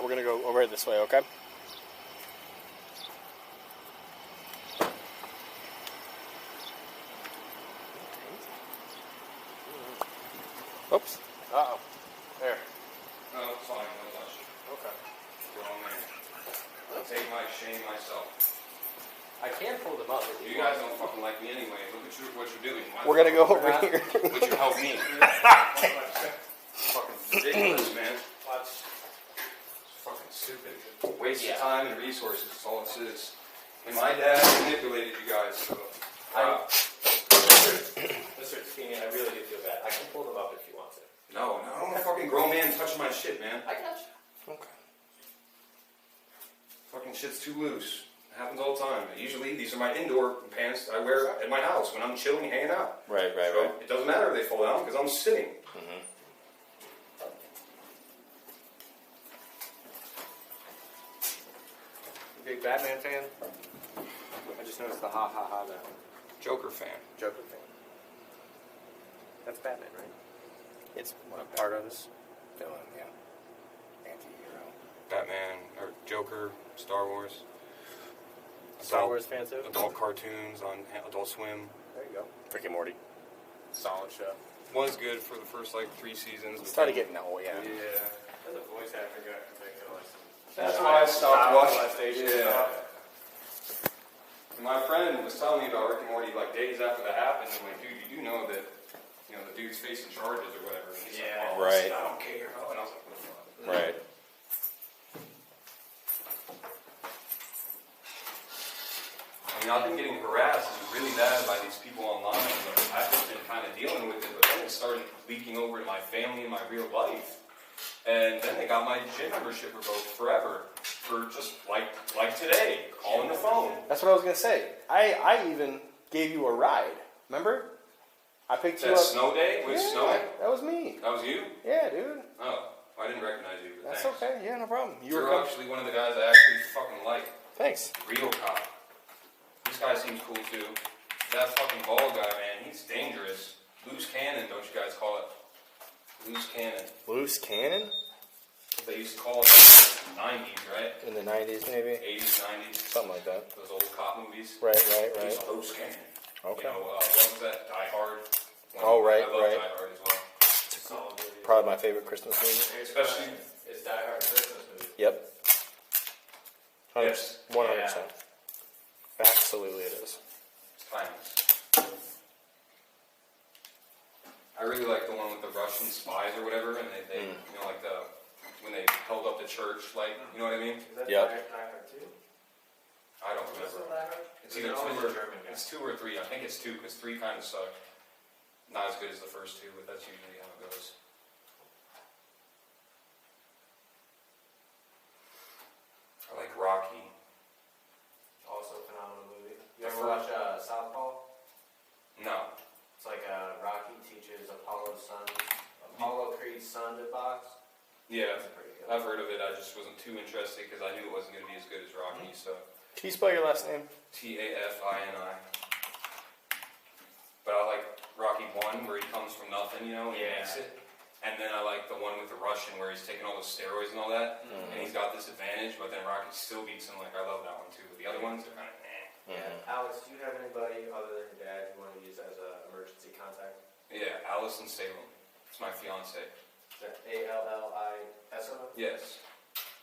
we're going to go over this way, okay? Oops. Uh-oh. There. No, it's fine. No touch. Okay. Wrong man. I'll take my shame myself. I can pull them up. You guys don't fucking like me anyway. Look at what you're doing. We're going to go over here. Would you help me? Fucking ridiculous, man. It's fucking stupid. Waste of time and resources. That's all this is. And my dad manipulated you guys, so. Mr. Ticini, I really do feel bad. I can pull them up if you want to. No, I don't want a fucking grown man touching my shit, man. I got you. Okay. Fucking shit's too loose. It happens all the time. Usually, these are my indoor pants that I wear at my house when I'm chilling, hanging out. Right. So it doesn't matter if they fall down because I'm sitting. Mm-hmm. Big Batman fan? I just noticed the ha now. Joker fan. Joker fan. That's Batman, right? It's one part of his villain, yeah. Anti-hero. Batman, or Joker, Star Wars. Star Wars fan too? Adult cartoons on Adult Swim. There you go. Rick and Morty. Solid show. Was good for the first, 3 seasons. It started getting old, yeah. Yeah. The voice actor got ridiculous. That's why I stopped watching. Yeah. My friend was telling me about Rick and Morty days after that happened. I'm like, dude, you do know that, the dude's facing charges or whatever. And he's Yeah. like, oh, Right. I don't care. And I was like, what the fuck? Right. I mean, I've been getting harassed really bad by these people online. But I've just been kind of dealing with it. But then it started leaking over to my family and my real life. And then they got my gym membership revoked forever. For just like today, calling the phone. That's what I was going to say. I even gave you a ride. Remember? I picked you That up. snow day? Was it snowing? That was me. That was you? Yeah, dude. Oh, I didn't recognize you. But That's thanks. okay. Yeah, no problem. You're actually one of the guys I actually fucking like. Thanks. Real cop. This guy seems cool too. That fucking bald guy, man, he's dangerous. Loose cannon, don't you guys call it? Loose cannon. Loose cannon? They used to call it in the 90s, right? In the 90s, maybe? 80s, 90s. Something like that. Those old cop movies. Right. He's a loose cannon. Okay. What was that? Die Hard. Oh, right, I love right. Die Hard as well. It's a solid movie. Probably my favorite Christmas movie. Especially. It's Die Hard Christmas movie. Yep. Yes. 100%. Absolutely it is. It's timeless. I really like the one with the Russian spies or whatever, and they when they held up the church, you know what I mean? Is that Yep. Die Hard 2? I don't Is remember. it Die Hard? It's either always 2 or a German guy. it's 2 or 3. I think it's 2 because 3 kind of sucked. Not as good as the first 2, but that's usually how it goes. I like Rocky. Also a phenomenal movie. You ever watch Southpaw? No. It's like Rocky teaches Apollo Creed's son to box. Yeah, It's pretty good. I've heard of it. I just wasn't too interested because I knew it wasn't going to be as good as Rocky. So Can you spell your last name? Tafini. But I like Rocky 1 where he comes from nothing, and he makes it. And then I like the one with the Russian where he's taking all those steroids and all that, and he's got this advantage, but then Rocky still beats him. I love that one too. But the other ones are kind of Yeah. Alex, do you have anybody other than your dad you want to use as an emergency contact? Yeah, Allison Salem. It's my fiance. Is that A-L-L-I-S-O? Yes.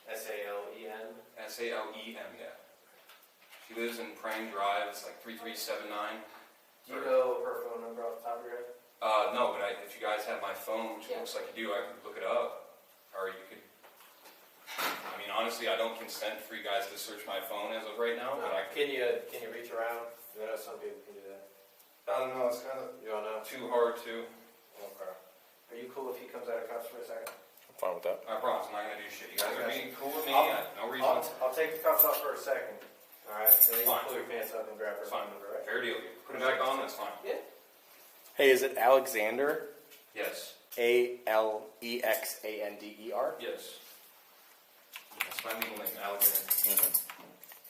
S-A-L-E-N? S-A-L-E-M, yeah. She lives in Prang Drive. It's 3379. Do you know her phone number off the top of your head? No, but if you guys have my phone, which it looks like you do, I could look it up. Or you could... I mean, honestly, I don't consent for you guys to search my phone as of right now, but I could... Can you reach around? I know some people can do that. I don't know, it's kind of You don't know? too hard to... Okay. Are you cool if he comes out of cuffs for a second? I'm fine with that. I promise, I'm not going to do shit. You guys are being cool with me. I'll- I have no reason. I'll take the cuffs off for a second. Alright? And then you Fine. pull your pants up and grab her It's fine. phone number, right? Fair deal. Put it back on, that's fine. Yeah. Hey, is it Alexander? Yes. A-L-E-X-A-N-D-E-R? Yes. That's my legal name, Alexander.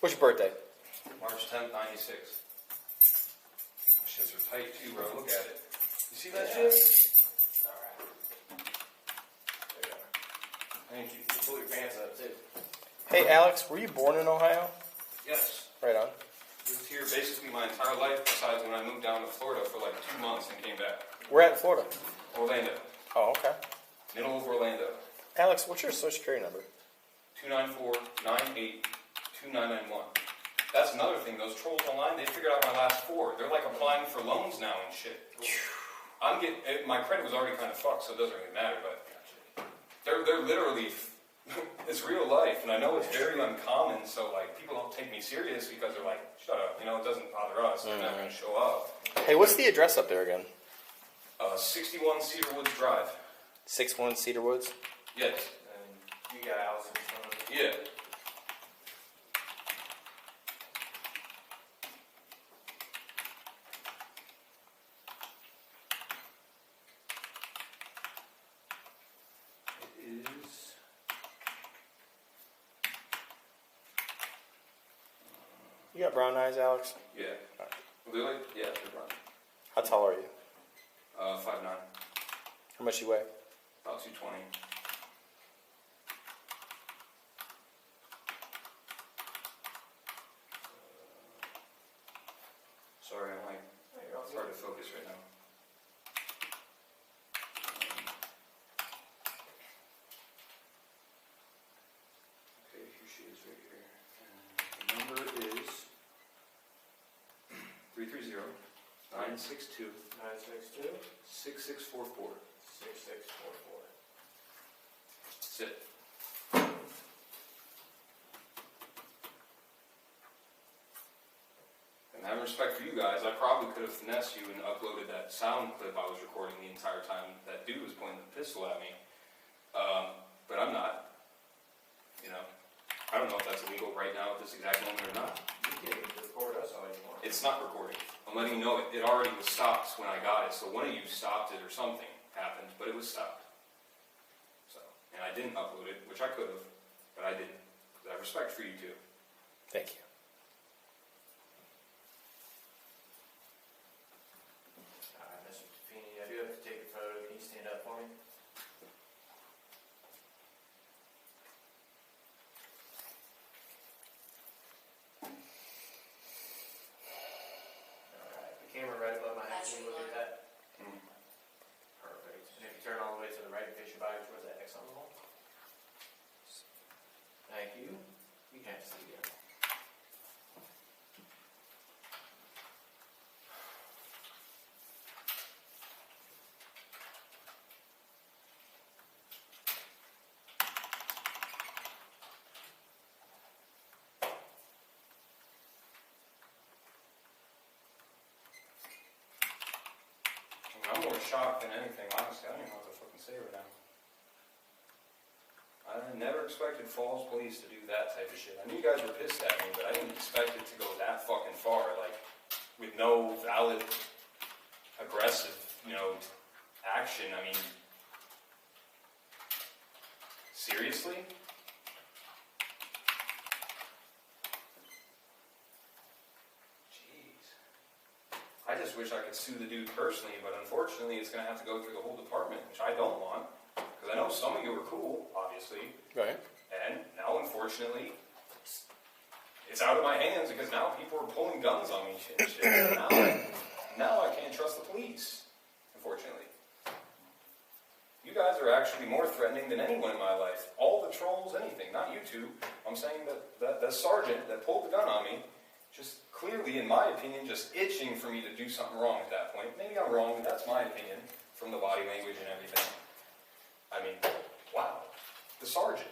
What's your birthday? March 10th, 96. Shits are tight too, bro. Look at it. You see that shit? Alright. There you go. Thank you. You pull your pants up too. Hey, Alex, were you born in Ohio? Yes. Right on. Lived here basically my entire life, besides when I moved down to Florida for like 2 months and came back. We're at in Florida. Orlando. Oh, okay. Middle of Orlando. Alex, what's your social security number? 294-98-2991. That's another thing. Those trolls online, they figured out my last four. They're like applying for loans now and shit. My credit was already kind of fucked, so it doesn't really matter, but they're literally, it's real life, and I know it's very uncommon, so like people don't take me serious because they're like, shut up, it doesn't bother us, they're not going to show up. Hey, what's the address up there again? 61 Cedar Woods Drive. 61 Cedar Woods? Yes. And you got Allison's phone. Yeah. You got brown eyes, Alex? Yeah. Really? Yeah, they're brown. How tall are you? 5'9". How much you weigh? About 220. Sorry, it's hard to focus right now. Okay, here she is right here. And the number is 330-962-6644. 962-6644. That's it. And having respect for you guys, I probably could have finessed you and uploaded that sound clip I was recording the entire time that dude was pointing the pistol at me. But I'm not. I don't know if that's illegal right now at this exact moment or not. You can record us all you want. It's not recording. I'm letting you know it already was stopped when I got it. So one of you stopped it or something happened, but it was stopped. So, and I didn't upload it, which I could have, but I didn't. Because I have respect for you too. Thank you. Mr. Tafini, I do have to take a photo. Can you stand up for me? Alright, the camera right above my head. Can you look at that? Perfect. And if you turn all the way to the right and face your body towards that X on the wall. Thank you. You can have to see again. I'm more shocked than anything, honestly. I don't even know what to fucking say right now. I never expected Falls Police to do that type of shit. I knew you guys were pissed at me, but I didn't expect it to go that fucking far. Like, with no valid, aggressive, action. I mean, seriously? I just wish I could sue the dude personally, but unfortunately it's going to have to go through the whole department, which I don't want. Because I know some of you are cool, obviously. Right. And now, unfortunately, it's out of my hands because now people are pulling guns on me and shit. Now I can't trust the police, unfortunately. You guys are actually more threatening than anyone in my life. All the trolls, anything. Not you two. I'm saying that the sergeant that pulled the gun on me, just clearly, in my opinion, just itching for me to do something wrong at that point. Maybe I'm wrong, but that's my opinion from the body language and everything. I mean, wow. The sergeant.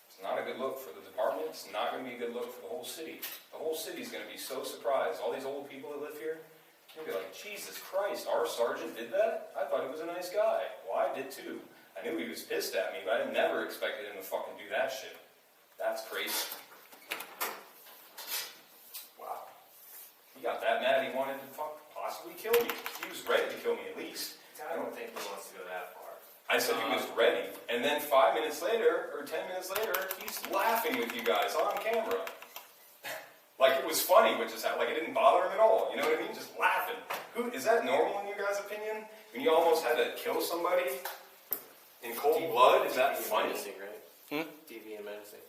It's not a good look for the department. It's not going to be a good look for the whole city. The whole city's going to be so surprised. All these old people that live here, they'll be like, Jesus Christ, our sergeant did that? I thought he was a nice guy. Well, I did too. I knew he was pissed at me, but I never expected him to fucking do that shit. That's crazy. Wow. He got that mad he wanted to possibly kill me. He was ready to kill me at least. I don't think he wants to go that far. I said he was ready. And then 5 minutes later, or 10 minutes later, he's laughing with you guys on camera. Like it was funny, which is how, like, it didn't bother him at all. You know what I mean? Just laughing. Is that normal in your guys' opinion? When you almost had to kill somebody in cold blood? Is that funny? Menacing, right? DV and menacing.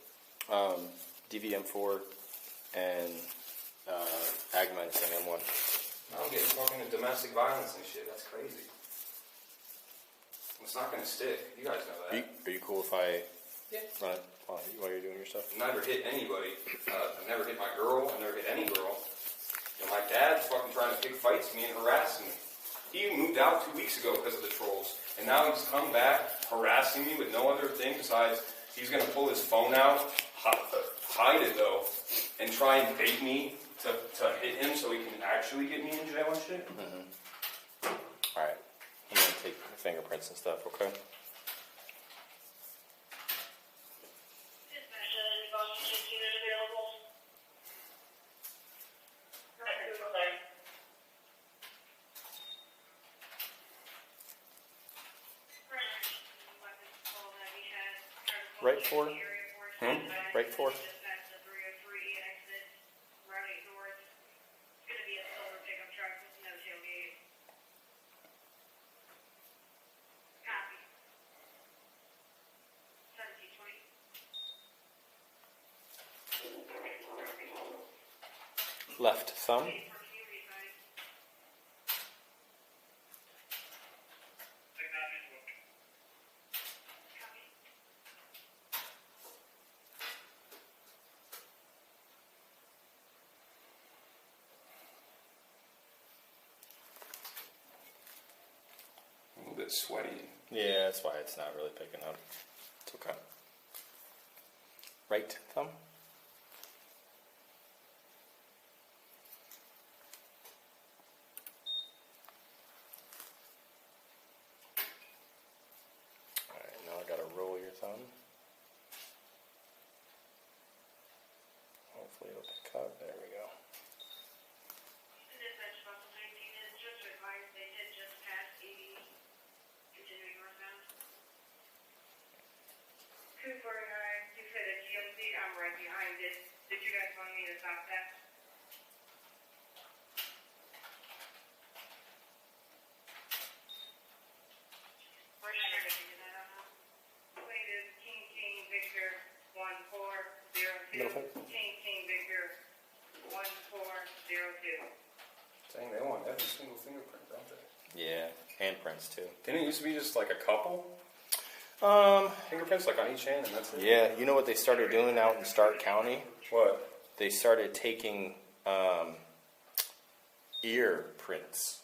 DVM4 and ag menacing M1. Now I'm getting talking to domestic violence and shit. That's crazy. It's not going to stick. You guys know that. Are you cool if I Yeah. run it while you're doing your stuff? I've never hit anybody. I've never hit my girl. I've never hit any girl. And my dad's fucking trying to pick fights with me and harassing me. He moved out 2 weeks ago because of the trolls. And now he's come back harassing me with no other thing besides he's going to pull his phone out, hide it though, and try and bait me to hit him so he can actually get me in jail and shit. Mm-hmm. Alright. I'm going to take the fingerprints and stuff, okay? Right for? Right for? Left thumb. A little bit sweaty. Yeah, that's why it's not really picking up. It's okay. Right thumb. Alright, now I gotta roll your thumb. Hopefully it'll pick up. There we go. I'm right behind it. Did you guys want me to stop that? We're not going to figure that out now. Plate is King Victor 1402. Middle finger. King Victor 1402. Dang, they want every single fingerprint, don't they? Yeah, handprints too. Didn't it used to be just like a couple fingerprints, like on each hand, and that's it? Yeah, you know what they started doing out in Stark County? What? They started taking ear prints.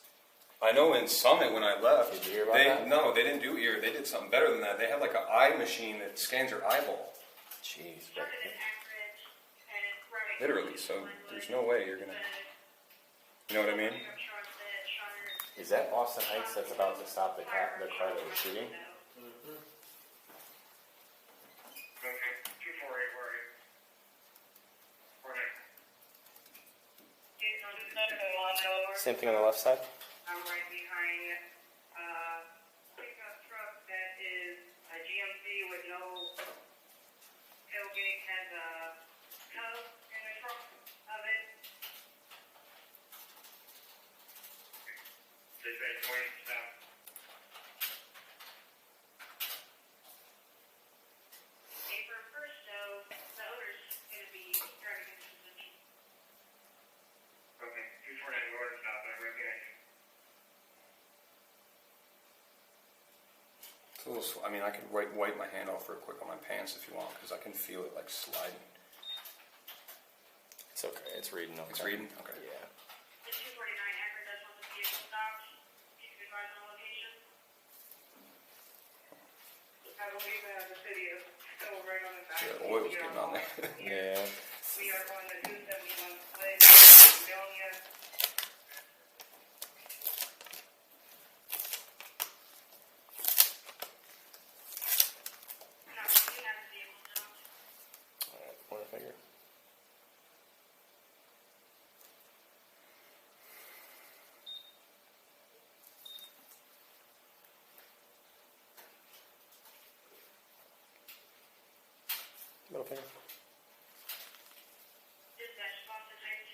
I know in Summit when I left, Did you hear about that? No, they didn't do ear. They did something better than that. They had like an eye machine that scans your eyeball. Jeez. Literally, so there's no way you're gonna. You know what I mean? Is that Boston Heights that's about to stop the car that was shooting? Okay, 248, where are you? Same thing on the left side? I'm right behind pickup truck that is a GMC with no tailgate, has a tub in the trunk of it. Dispatch 20, stop. April 1st, so the owner's going to be driving into suspension. Okay, 249, order stop, I'm right behind you. It's a little. I mean, I could wipe my hand off real quick on my pants if you want, because I can feel it like sliding. It's okay. It's reading. Okay. It's reading. Okay. Yeah. The 249 Akron does want the vehicle stopped. Can you advise on the location? I believe the city is still right on the back. Yeah, oil's getting on there. Yeah. We are on the 271 split, Macedonia. No, you have the vehicle stopped. Alright, pointer finger. Middle finger. Dispatch, Boston Heights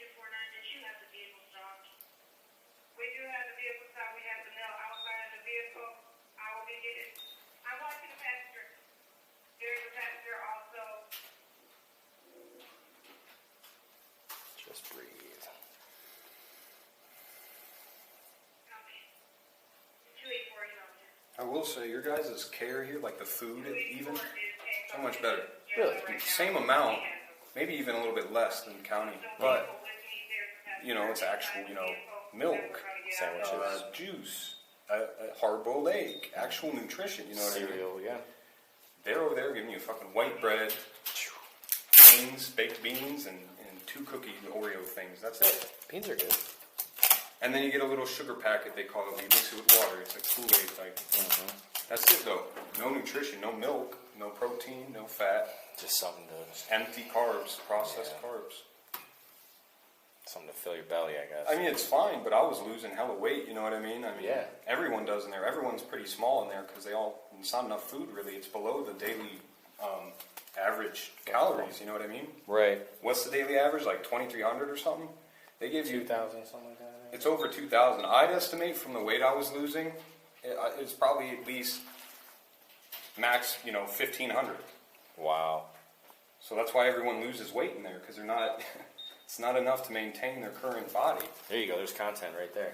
Just breathe. Copy. 284 email. I will say, your guys' care here, like the food even, 284 is paying so much better. Really? right now. Same amount, maybe even a little bit less than county, but, you know, it's actual, you know, milk, Sandwiches. juice, a hard-boiled egg, actual nutrition, you know what I mean? Cereal, yeah. They're over there giving you fucking white bread, beans, baked beans, and 2 cookie Oreo things. That's it. Beans are good. And then you get a little sugar packet, they call it. You mix it with water. It's like Kool-Aid type. Mm-hmm. That's it, though. No nutrition, no milk, no protein, no fat. Just something to Empty carbs, processed carbs. fill your belly, I guess. I mean, it's fine, but I was losing hella weight, you know what I mean? I mean, Yeah. everyone does in there. Everyone's pretty small in there because it's not enough food, really. It's below the daily average calories, you know what I mean? Right. What's the daily average? Like 2,300 or something? They give you 2,000, something like that. I think. It's over 2,000. I'd estimate from the weight I was losing, it's probably at least max, 1,500. Wow. So that's why everyone loses weight in there, because they're not. It's not enough to maintain their current body. There you go. There's content right there.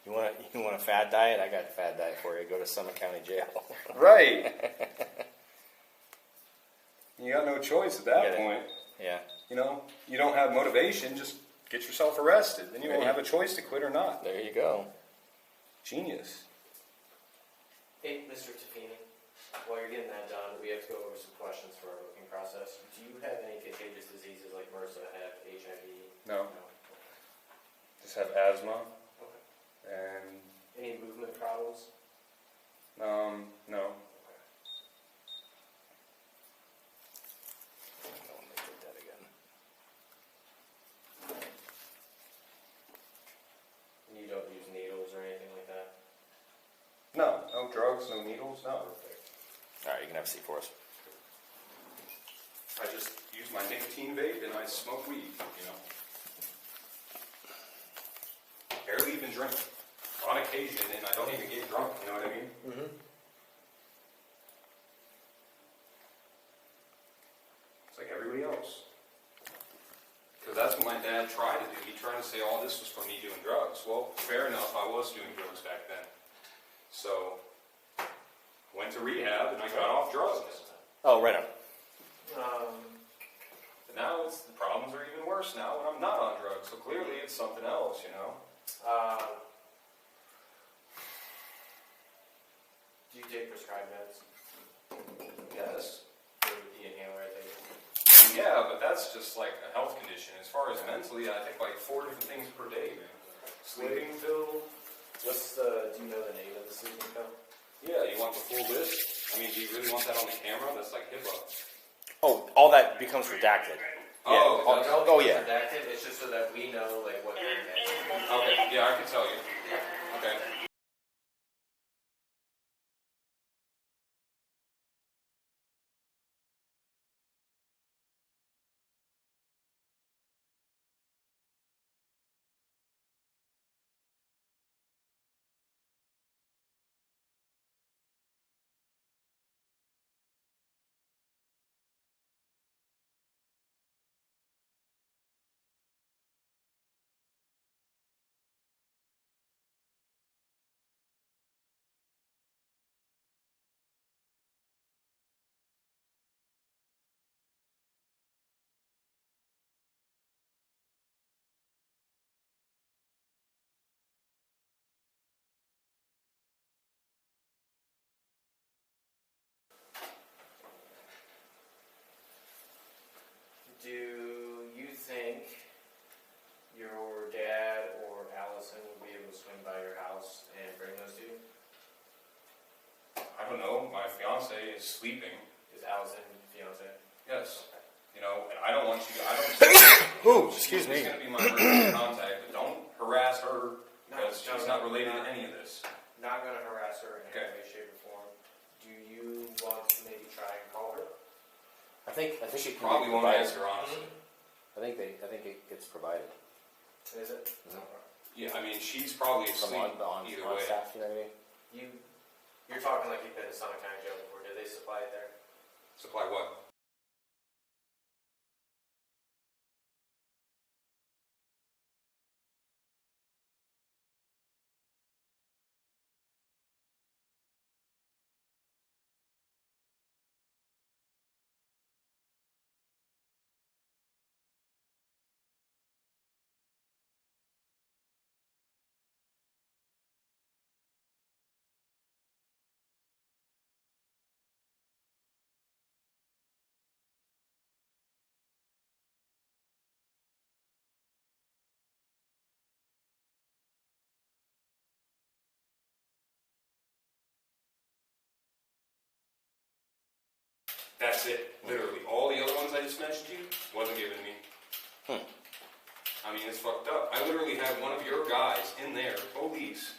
You want a fad diet? I got a fad diet for you. Go to Summit County Jail. Right. You got no choice at that point. Yeah. You don't have motivation. Just get yourself arrested. Then you won't have a choice to quit or not. There you go. Genius. Hey, Mr. Tafini, while you're getting that done, we have to go over some questions for our booking process. Do you have any contagious diseases like MRSA, Hep, HIV? No. Just have asthma Okay. and Any movement problems? no. Let me get that again. And you don't use needles or anything like that? No drugs, no needles, no. All right, you can have a seat for us. I just use my nicotine vape and I smoke weed, Barely even drink. On occasion, and I don't even get drunk, you know what I mean? Mm-hmm. It's like everybody else. Because that's what my dad tried to do. He tried to say all this was from me doing drugs. Well, fair enough, I was doing drugs back then. So, went to rehab and I got off drugs. Oh, right on. But now the problems are even worse now when I'm not on drugs. So clearly it's something else, Do you take prescribed meds? Yes. For the inhaler, I think. Yeah, but that's just like a health condition. As far as mentally, I take like 4 different things per day, man. Sleeping pill. Do you know the name of the sleeping pill? Yeah, you want the full list? I mean, do you really want that on the camera? That's like HIPAA. Oh, all that becomes redacted. Yeah. Oh, is that- Oh, yeah. Redacted, it's just so that we know like what they're in. Okay, yeah, I can tell you. Okay. Do you think your dad or Allison will be able to swing by your house and bring those to you? I don't know. My fiance is sleeping. Is Allison fiance? Yes. And I don't want you. I don't. Ooh, excuse me. She's going to be my emergency contact, but don't harass her because No, she's not related to any of this. Not going to harass her in Okay. any way, shape, or form. Do you want to maybe try and call her? I think it She can probably be won't provided. answer, honestly. I think it gets provided Is it? Yeah, I mean, she's probably from asleep on either on way. staff. You know what I mean? You're talking like you've been to Summit County Jail before. Did they supply it there? Supply what? That's it. Literally. All the other ones I just mentioned to you wasn't given to me. I mean, it's fucked up. I literally had one of your guys in there, police.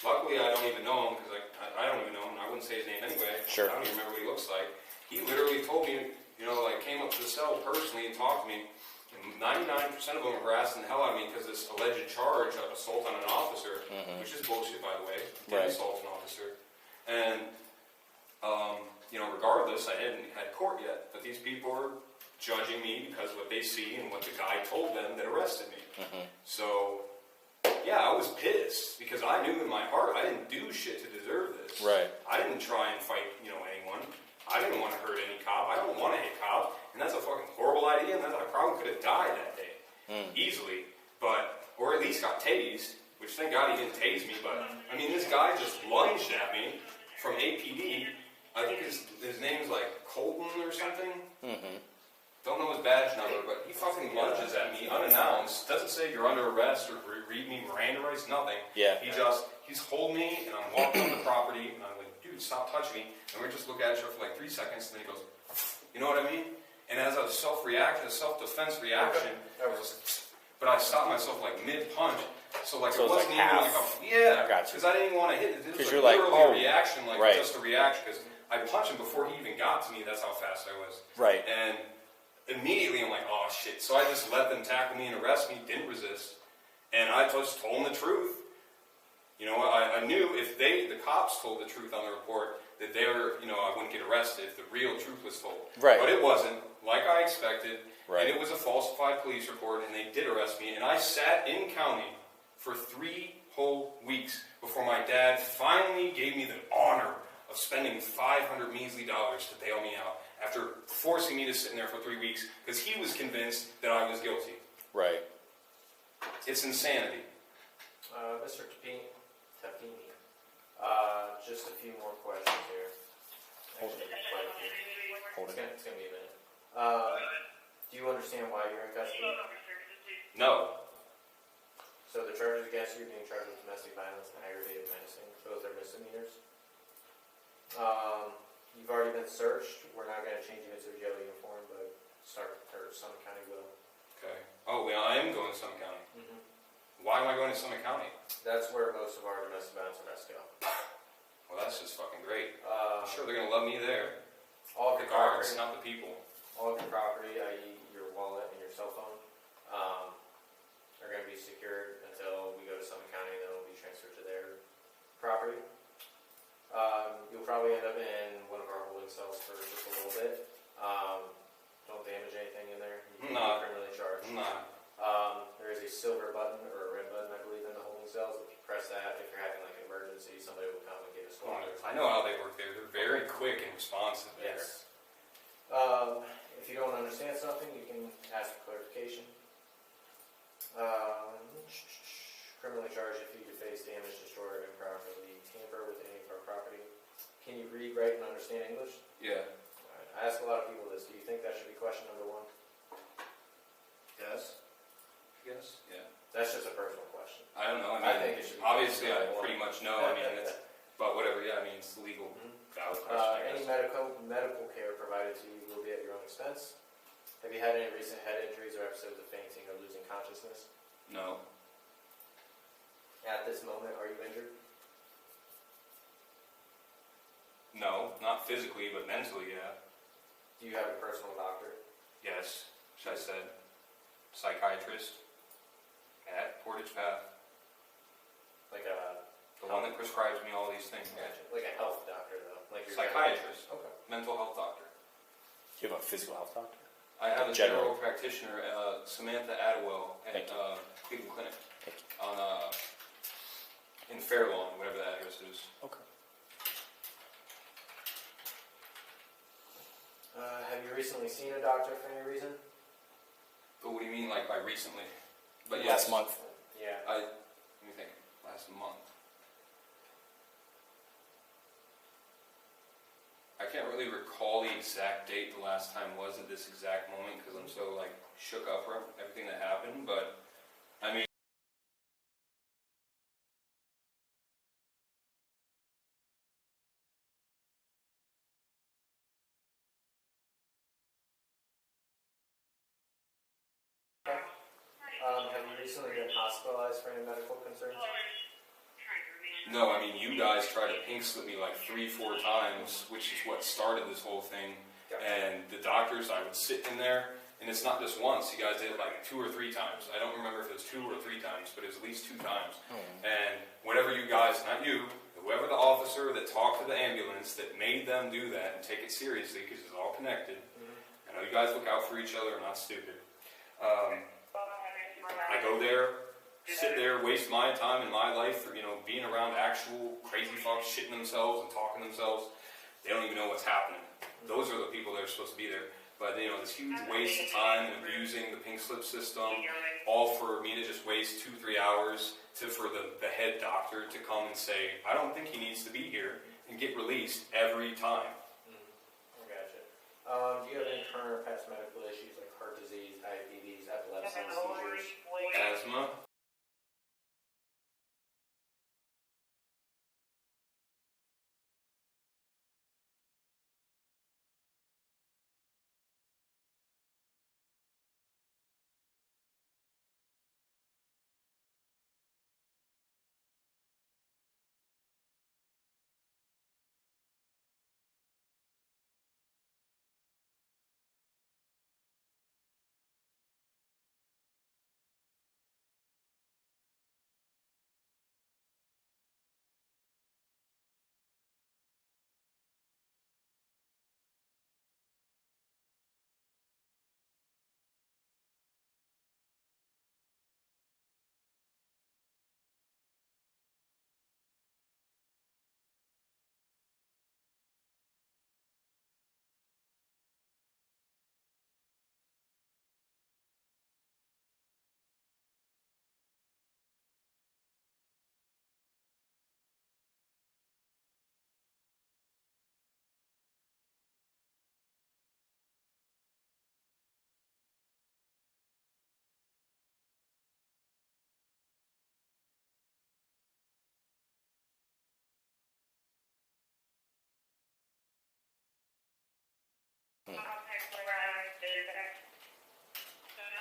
Luckily, I don't even know him because I don't even know him. I wouldn't say his name anyway. Sure. I don't even remember what he looks like. He literally told me, came up to the cell personally and talked to me. And 99% of them were harassing the hell out of me because this alleged charge of assault on an officer, which is bullshit, by the way. Did assault an officer. And, regardless, I hadn't had court yet. But these people were judging me because of what they see and what the guy told them that arrested me. So, yeah, I was pissed because I knew in my heart I didn't do shit to deserve this. Right. I didn't try and fight, anyone. I didn't want to hurt any cop. I don't want to hit cop. And that's a fucking horrible idea. And I probably could have died that day. Easily. Or at least got tased. Which, thank God he didn't tase me. But, I mean, this guy just lunged at me from APD. I think his name's like Colton or something. Don't know his badge number, but he fucking lunges at me unannounced. Doesn't say you're under arrest or read me Miranda rights, nothing. Yeah. He's holding me and I'm walking on the property and I'm like, dude, stop touching me. And we're just looking at each other for like 3 seconds and then he goes, you know what I mean? And as a self-defense reaction, but I stopped myself like mid-punch. So it wasn't like even half. Yeah. Gotcha. Because I didn't want to hit it. Because It was you're like, literally a reaction, right. just a reaction. Because I punched him before he even got to me. That's how fast I was. Right. And immediately I'm like, oh shit. So I just let them tackle me and arrest me, didn't resist. And I just told them the truth. I knew if the cops told the truth on the report, that they were, I wouldn't get arrested if the real truth was told. Right. But it wasn't, like I expected. Right. And it was a falsified police report, and they did arrest me. And I sat in county for 3 whole weeks before my dad finally gave me the honor of spending $500 measly to bail me out after forcing me to sit in there for 3 weeks because he was convinced that I was guilty. Right. It's insanity. Mr. Tapini, just a few more questions here. Actually, quite a few. Hold it. It's gonna be a minute. Do you understand why you're in custody? No. So the charges against you are being charged with domestic violence and aggravated menacing. Both are misdemeanors. You've already been searched. We're not going to change you into a jail uniform, but Summit County will. Okay. Oh, well, I am going to Summit County. Why am I going to Summit County? That's where most of our domestic violence arrests go. Well, that's just fucking great. Uh, I'm sure they're going to love me there. all of The your guards, property, not the people. all of your property, i.e. your wallet and your cell phone, are going to be secured until we go to Summit County, and then it'll be transferred to their property. You'll probably end up in one of our holding cells for just a little bit. Don't damage anything in there. You can be No. criminally charged. I'm not. There is a silver button or a red button, I believe, in the holding cells. If you press that, if you're having like an emergency, somebody will come and get a squad. I know how they work there. They're very quick and responsive there. Yes. If you don't understand something, you can ask for clarification. Criminally charged if you deface, damage, destroy, or improperly tamper with any of our property. Can you read, write, and understand English? Yeah. Alright. I ask a lot of people this. Do you think that should be question number 1? Yes. Yes. Yeah. That's just a personal question. I don't know. I think it should be obviously, I question number 1. pretty much know. I mean, but whatever. Yeah. I mean, it's legal. Valid question. I Any guess. medical care provided to you will be at your own expense. Have you had any recent head injuries or episodes of fainting or losing consciousness? No. At this moment, are you injured? No. Not physically, but mentally, yeah. Do you have a personal doctor? Yes. As I said, psychiatrist at Portage Path. Like a The one that prescribes me all these things. like a health doctor though, like your Psychiatrist. Okay. Mental health doctor. Do you have a physical health doctor? I have a General. general practitioner, Samantha Adwell, at Thank you. Cleveland Clinic Thank you. on in Fairlawn, whatever that address is. Okay. Have you recently seen a doctor for any reason? But what do you mean, like by recently? But Last yes, month. Yeah. let me think. Last month. I can't really recall the exact date the last time was at this exact moment because I'm so like shook up from everything that happened. But I mean. Have you recently been hospitalized for any medical concerns? No, I mean, you guys tried to pink slip me like 3-4 times, which is what started this whole thing. Gotcha. And the doctors, I would sit in there, and it's not just once. You guys did it like 2 or 3 times. I don't remember if it was 2 or 3 times, but it was at least 2 times. And whatever you guys, not you, whoever the officer that talked to the ambulance that made them do that and take it seriously, because it's all connected. I know you guys look out for each other. I'm not stupid. I go there, sit there, waste my time and my life for, being around actual crazy fucks shitting themselves and talking themselves. They don't even know what's happening. Those are the people that are supposed to be there. But, this huge waste of time and abusing the pink slip system, all for me to just waste 2-3 hours for the head doctor to come and say, I don't think he needs to be here, and get released every time. I gotcha. Do you have any current or past medical issues like heart disease, diabetes, epilepsy, seizures? Asthma.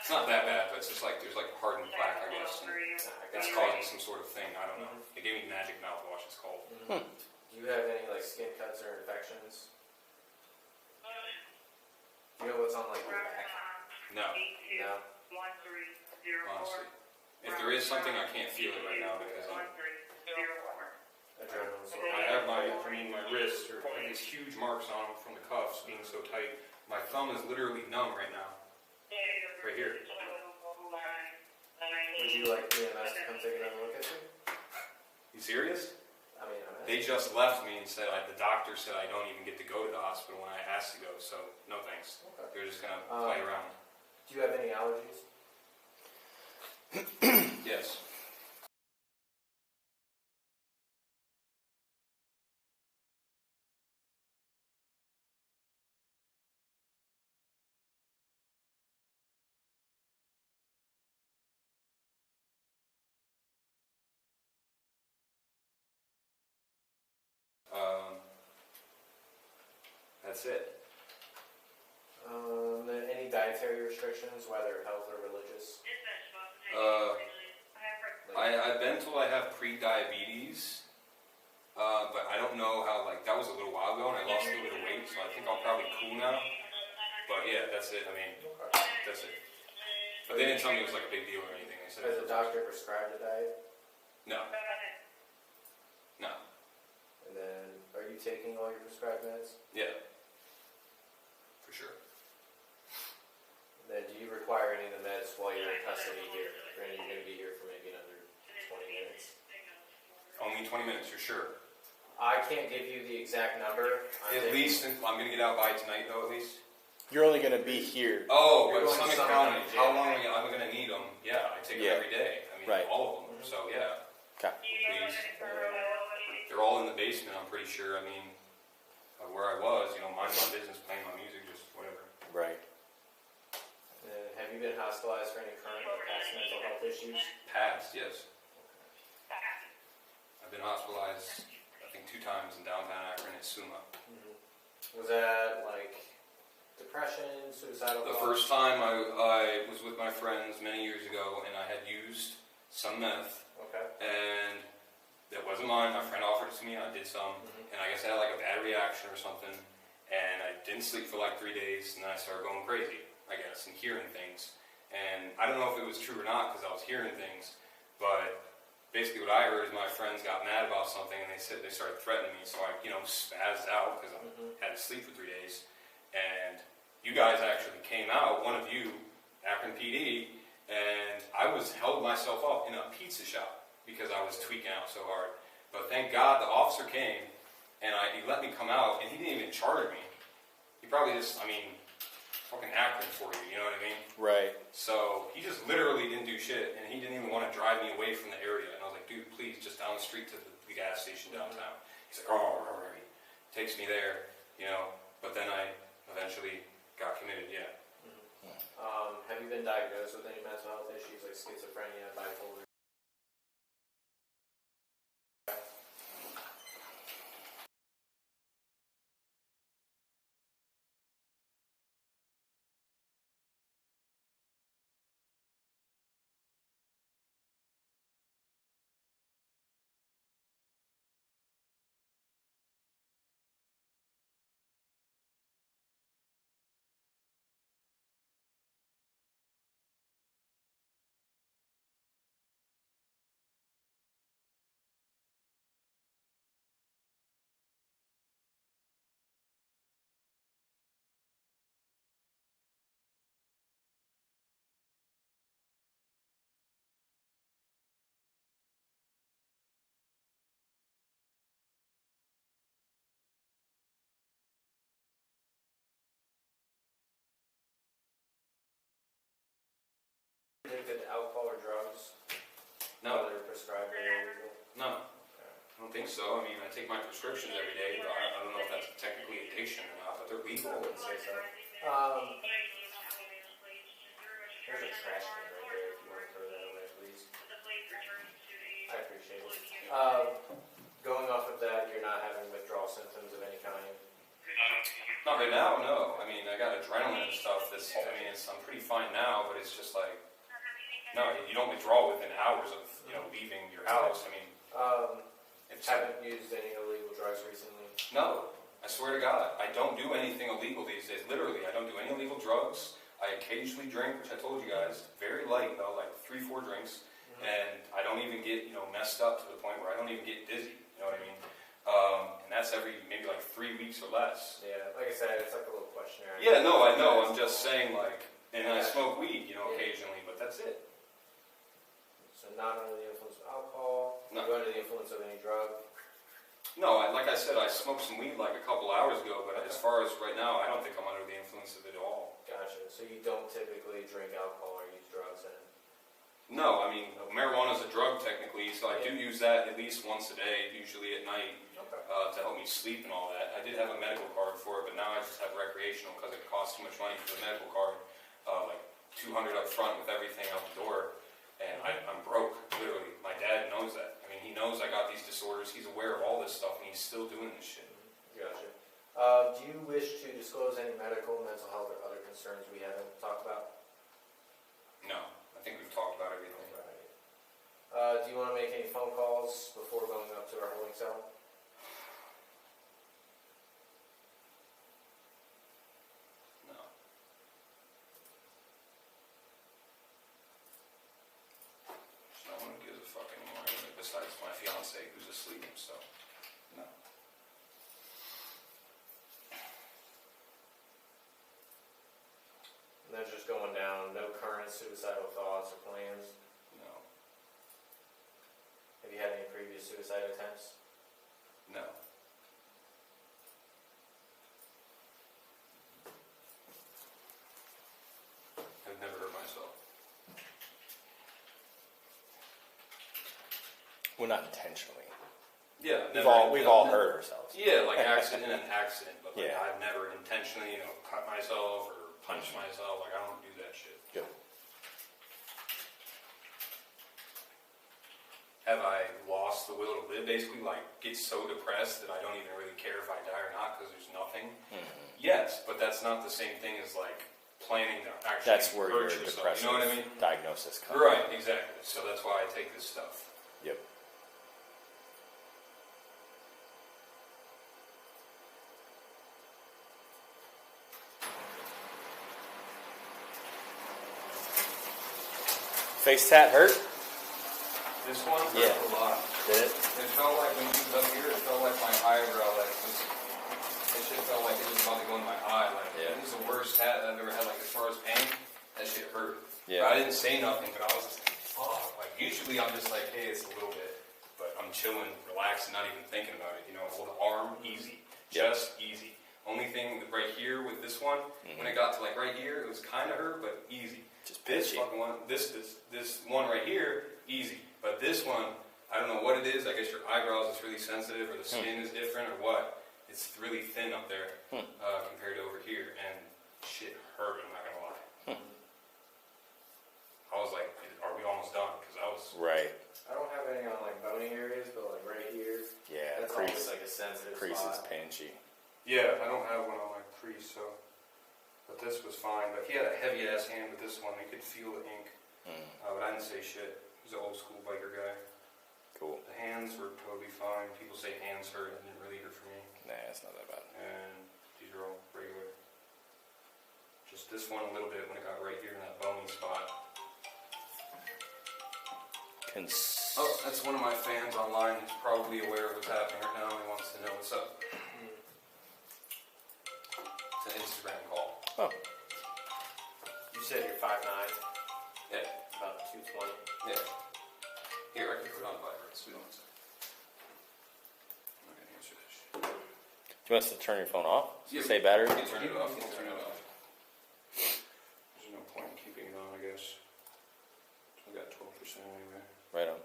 It's not that bad, but it's just like there's like a hardened plaque, I guess, and it's causing some sort of thing. I don't know. They gave me magic mouthwash. It's called. Do you have any like skin cuts or infections? Do you know what's on like your back? No, No. honestly. If there is something, I can't feel it right now because Adrenaline. I have my wrist or these huge marks on them from the cuffs being so tight. My thumb is literally numb right now. Right here. Would you like EMS to come take another look at you? You serious? I mean, I'm They just left me and said the doctor said I don't even get to go to the hospital when I asked to go. So no thanks. Okay. They're just gonna play around. Do you have any allergies? Yes. That's it. Any dietary restrictions, whether health or religious? I've been told I have pre-diabetes, but I don't know how, that was a little while ago, and I lost a little bit of weight, so I think I'm probably cool now. But yeah, that's it. I mean, that's it. But they didn't tell me it was like a big deal or anything. They said, Has the doctor prescribed a diet? no. No. And then, are you taking all your prescribed meds? Yeah. For sure. And then, do you require any of the meds while you're in custody here? Granted, you're going to be here for maybe another 20 minutes. Only 20 minutes, for sure. I can't give you the exact number. At least, I'm going to get out by tonight, though, at least. You're only going to be here. Oh, You're but going Summit to County, Summit, how yeah. long am I going to need them? Yeah, I take them Yeah. every day. I mean, Right. all of them. So, yeah. Okay. Please. They're all in the basement, I'm pretty sure. I mean, where I was, mind my business, playing my music, just whatever. Right. And have you been hospitalized for any current or past mental health issues? Past, yes. I've been hospitalized, I think, 2 times in downtown Akron and Suma. Was that depression, suicidal The thoughts? first time I was with my friends many years ago, and I had used some meth, Okay. and it wasn't mine. My friend offered it to me, and I did some, and I guess I had like a bad reaction or something, and I didn't sleep for like 3 days, and then I started going crazy, I guess, and hearing things. And I don't know if it was true or not because I was hearing things, but basically what I heard is my friends got mad about something, and they started threatening me, so I, spazzed out because I had to sleep for 3 days. And you guys actually came out, one of you, Akron PD, and I held myself up in a pizza shop because I was tweaking out so hard. But thank God the officer came, and he let me come out, and he didn't even charge me. He probably just, fucking Akron for you, you know what I mean? Right. So he just literally didn't do shit, and he didn't even want to drive me away from the area. And I was like, dude, please, just down the street to the gas station downtown. He's like, oh, he takes me there, but then I eventually got committed, yeah. Have you been diagnosed with any mental health issues like schizophrenia, bipolar? Addicted to alcohol or drugs? No, Whether prescribed or illegal? no, I don't think so. I take my prescriptions every day, but I don't know if that's technically addiction or not, but they're I legal. wouldn't say so. There's a trash can right there if you want to throw that away, please. I appreciate it. Going off of that, you're not having withdrawal symptoms of any kind? Not right now, no. I got adrenaline and stuff I'm pretty fine now, but it's just like, no, you don't withdraw within hours of, leaving your house. Haven't used any illegal drugs recently? No, I swear to God, I don't do anything illegal these days. Literally, I don't do any illegal drugs. I occasionally drink, which I told you guys, very light though, like 3-4 drinks, and I don't even get, messed up to the point where I don't even get dizzy, you know what I mean? And that's every maybe like 3 weeks or less. Yeah, like I said, it's like a little questionnaire. Yeah, no, I know. I'm just saying, and I smoke weed, occasionally, but that's it. So not under the influence of alcohol? No. You under the influence of any drug? No, like I said, I smoked some weed like a couple hours ago, but as far as right now, I don't think I'm under the influence of it at all. Gotcha. So you don't typically drink alcohol or use drugs then? No, marijuana is a drug technically, so I do use that at least once a day, usually at night, to help me sleep and all that. I did have a medical card for it, but now I just have recreational because it costs too much money for the medical card, like $200 up front with everything out the door, and I'm broke, literally. My dad knows that. He knows I got these disorders, he's aware of all this stuff, and he's still doing this shit. Gotcha. Do you wish to disclose any medical, mental health, or other concerns we haven't talked about? No, I think we've talked about everything. Right. Do you want to make any phone calls before going up to our holding cell? No. No one gives a fuck anymore, besides my fiance who's asleep, so, no. And then just going down, no current suicidal thoughts or plans? No. Have you had any previous suicide attempts? No. I've never hurt myself. Well, not intentionally. Yeah, We've all hurt ourselves. Yeah, like accident, but Yeah. I've never intentionally, cut myself or punched myself. I don't do that shit. Good. have I lost the will to live? Basically, like get so depressed that I don't even really care if I die or not because there's nothing. Yes, but that's not the same thing as like planning to actually That's where your hurt yourself. depressive You know what I mean? diagnosis comes. Right, exactly. So that's why I take this stuff. Yep. Face tat hurt? This one hurt Yeah. a lot. Did it? It felt like when you was up here, it felt like my eyebrow, like it shit felt like it was about to go in my eye. Like Yeah. it was the worst hat I've ever had. Like as far as pain, that shit hurt. Yeah. But I didn't say nothing, but I was just like, fuck. Like usually I'm just like, hey, it's a little bit, but I'm chilling, relaxing, not even thinking about it. You know, hold the arm, easy, just easy. Only thing right here with this one, when it got to like right here, it was kind of hurt, but easy. Just This pitchy. fucking one, this one right here, easy. But this one, I don't know what it is. I guess your eyebrows is really sensitive, or the skin is different, or what. It's really thin up there compared to over here, and shit hurt. I'm not gonna lie. I was like, "Are we almost done?" Because I was Right. I don't have any on like bony areas, but like right here, Yeah, that's always like a sensitive crease is spot. pinchy. Yeah, I don't have one on my crease, so. But this was fine. But he had a heavy ass hand with this one. You could feel the ink. But I didn't say shit. He's an old school biker guy. Cool. The hands were totally fine. People say hands hurt. It didn't really hurt for me. Nah, it's not that bad. And these are all regular. Just this one a little bit when it got right here in that bony spot. Oh, that's one of my fans online. He's probably aware of what's happening right now. He wants to know what's up. It's an Instagram call. Oh. You said you're 5'9", Yeah. about 220. Yeah. Here, I can put it on vibrate. So we don't have to. I'm not gonna answer this shit. Do you want us to turn your phone off? Yeah, Say battery? You can turn it off. You can turn it off. There's no point in keeping it on, I guess. We got 12% anyway. Right on.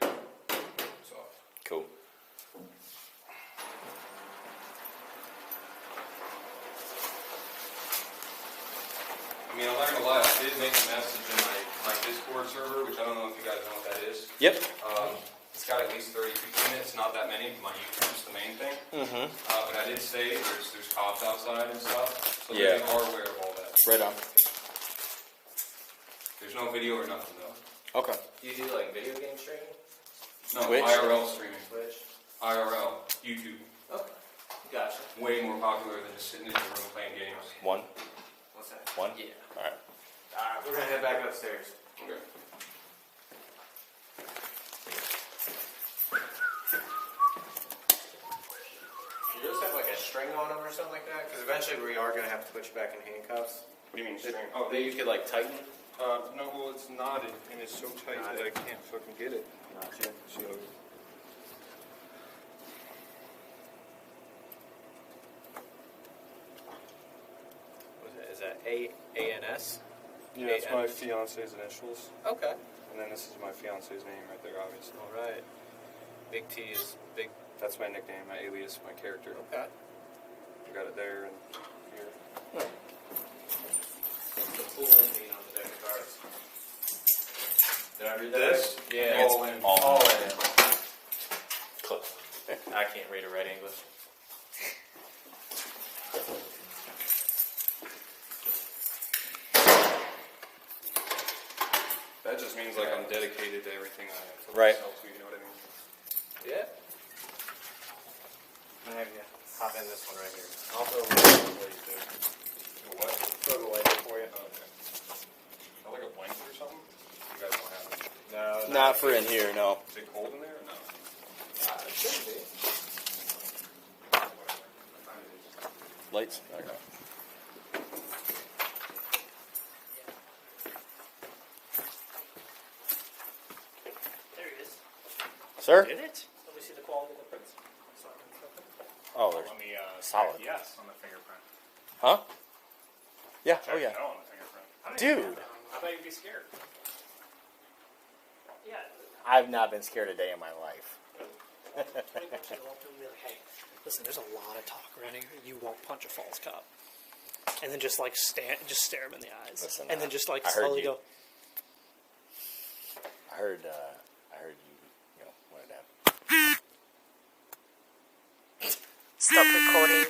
Okay. It's off. Cool. I mean, I'm not gonna lie. I did make a message in my Discord server, which I don't know if you guys know what that is. Yep. It's got at least 30 people in it. It's not that many. My YouTube's the main thing. But I did say there's cops outside and stuff, so Yeah. they are aware of all that. Right on. There's no video or nothing though. Okay. Do you do like video game streaming? No, Twitch? IRL streaming. Twitch? IRL, YouTube. Okay. Gotcha. Way more popular than just sitting in your room playing games. One. What's that? One? Yeah. Alright. Alright, we're gonna head back upstairs. Okay. You just have like a string on them or something like that? Because eventually we are gonna have to put you back in handcuffs. What do you mean That- string? that you could like tighten. No, well, it's knotted and it's so tight that I can't fucking get it. Gotcha. So. Is that ANS? Yeah, it's my fiance's initials, Okay. and then this is my fiance's name right there, obviously. All right. Big T is big. That's my nickname, my alias, my character. Okay. I got it there and here. The pool ending on the deck of cards. Did I read that? This? right? Yeah. All in. All in. Close. I can't read or write English. That just means like I'm dedicated to everything I put Right. myself to, you know what I mean? Yeah. I'm gonna have you hop in this one right here. I'll throw away too. What? Throw it away for you. Oh, okay. Not like a blanket or something? You guys don't have it. No. Not for in here, no. Is it cold in there or no? It shouldn't be. Whatever. I find it is. Lights? Okay. There he is. Sir? Did it? Let me see the quality of the prints. Oh, there's Let me solid. check yes on the fingerprint. Huh? Yeah, Check oh yeah. no on the fingerprint. I didn't Dude. even have that. I thought you'd be scared. Yeah. I've not been scared a day in my life. Hey, listen, there's a lot of talk around here. You won't punch a false cop. And then just like stare him in the eyes. Listen, and then just like I heard slowly you. go. heard you wanted to have. Stop recording.